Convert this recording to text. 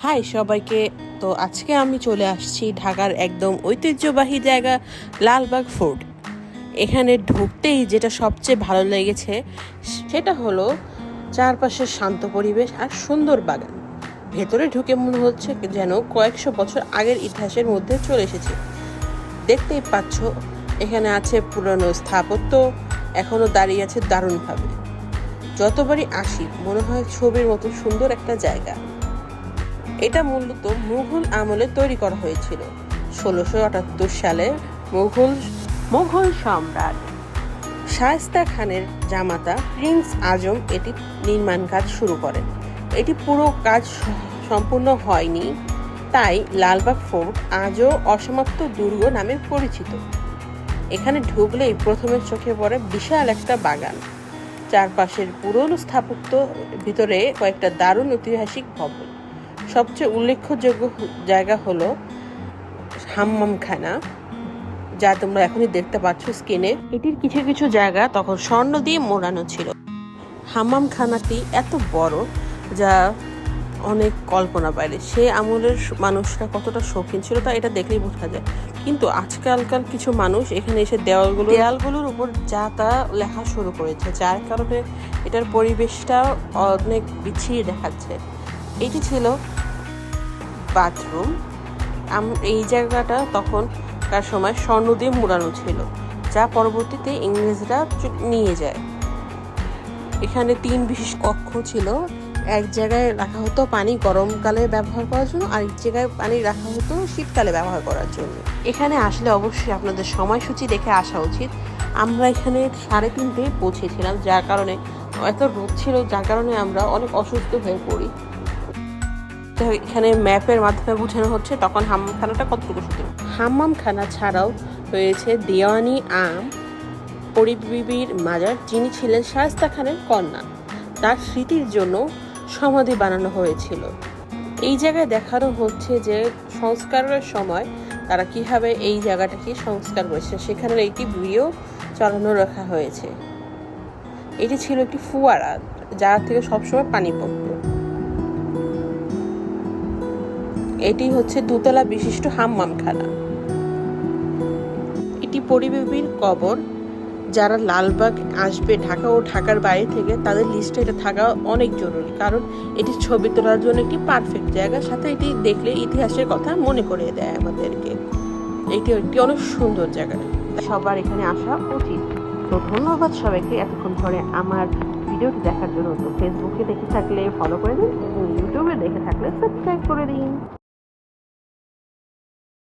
High সবাইকে। তো আজকে আমি চলে আসছি ঢাকার একদম ঐতিহ্যবাহী জায়গা লালবাগ ফোর্ট। এখানে ঢুকতেই যেটা সবচেয়ে ভালো লেগেছে সেটা হলো চারপাশের শান্ত পরিবেশ আর সুন্দর বাগান। ভেতরে ঢুকে মনে হচ্ছে যেন কয়েকশো বছর আগের ইতিহাসের মধ্যে চলে এসেছে। দেখতেই পাচ্ছ এখানে আছে পুরনো স্থাপত্য, এখনো দাঁড়িয়ে আছে দারুণভাবে। যতবারই আসি মনে হয় ছবির মতো সুন্দর একটা জায়গা। এটা মূলত মুঘল আমলে তৈরি করা হয়েছিল ১৬৭৮ সালে। মুঘল সম্রাট শায়েস্তা খানের জামাতা প্রিন্স আজম এটি নির্মাণ কাজ শুরু করেন। এটি পুরো কাজ সম্পূর্ণ হয়নি, তাই লালবাগ ফোর্ট আজও অসমাপ্ত দুর্গ নামে পরিচিত। এখানে ঢুকলেই প্রথমে চোখে পড়ে বিশাল একটা বাগান, চারপাশের পুরনো স্থাপত্য, ভিতরে কয়েকটা দারুণ ঐতিহাসিক ভবন। সবচেয়ে উল্লেখযোগ্য জায়গা হলো হাম্মামখানা, যা তোমরা এখনই দেখতে পাচ্ছ স্ক্রিনে। এটির কিছু কিছু জায়গা তখন স্বর্ণ দিয়ে মোড়ানো ছিল। হাম্মামখানাটি এত বড় যা অনেক কল্পনা বাইরে। সে আমলের মানুষরা কতটা শৌখিন ছিল তা এটা দেখলেই বোঝা যায়। কিন্তু আজকালকার কিছু মানুষ এখানে এসে দেয়ালগুলোর উপর যা তা লেখা শুরু করেছে, যার কারণে এটার পরিবেশটা অনেক বিচ্ছিরি দেখাচ্ছে। এটি ছিল বাথরুম। এই জায়গাটা তখনকার সময় স্বর্ণ দিয়ে মোড়ানো ছিল, যা পরবর্তীতে ইংরেজরা নিয়ে যায়। এখানে 3 বিশেষ কক্ষ ছিল। এক জায়গায় রাখা হতো পানি গরমকালে ব্যবহার করার জন্য, আরেক জায়গায় পানি রাখা হতো শীতকালে ব্যবহার করার জন্য। এখানে আসলে অবশ্যই আপনাদের সময়সূচি দেখে আসা উচিত। আমরা এখানে 3:30 পৌঁছেছিলাম, যার কারণে এত রোদ ছিল, যার কারণে আমরা অনেক অসুস্থ হয়ে পড়ি। এখানে ম্যাপের মাধ্যমে বোঝানো হচ্ছে তখন হাম্মামখানাটা কতটুকু সুন্দর। হাম্মামখানা ছাড়াও রয়েছে দেওয়ানি আম পরিবিবির মাজার, যিনি ছিলেন শায়েস্তা খানের কন্যা। তার স্মৃতির জন্য সমাধি বানানো হয়েছিল। এই জায়গায় দেখানো হচ্ছে যে সংস্কারের সময় তারা কিভাবে এই জায়গাটাকে সংস্কার করেছে, সেখানে একটি ভিডিও চালানো রাখা হয়েছে। এটি ছিল একটি ফুয়ারা, যার থেকে সবসময় পানি পড়তো। এটি হচ্ছে 2 তলা বিশিষ্ট হাম্মামখানা। এটি পরিবিবির কবর। যারা লালবাগ আসবে ঢাকা ও ঢাকার বাইরে থেকে, তাদের লিস্টে এটা থাকা অনেক জরুরি, কারণ এটি ছবি তোলার জন্য একটি পারফেক্ট জায়গা। সাথে এটি দেখলে ইতিহাসের কথা মনে করিয়ে দেয় আমাদেরকে। এটি একটি অনেক সুন্দর জায়গা, সবার এখানে আসা উচিত। তো ধন্যবাদ সবাইকে এতক্ষণ ধরে আমার ভিডিওটি দেখার জন্য। তো ফেসবুকে দেখে থাকলে ফলো করে দিন এবং ইউটিউবে দেখে থাকলে সাবস্ক্রাইব করে দিন।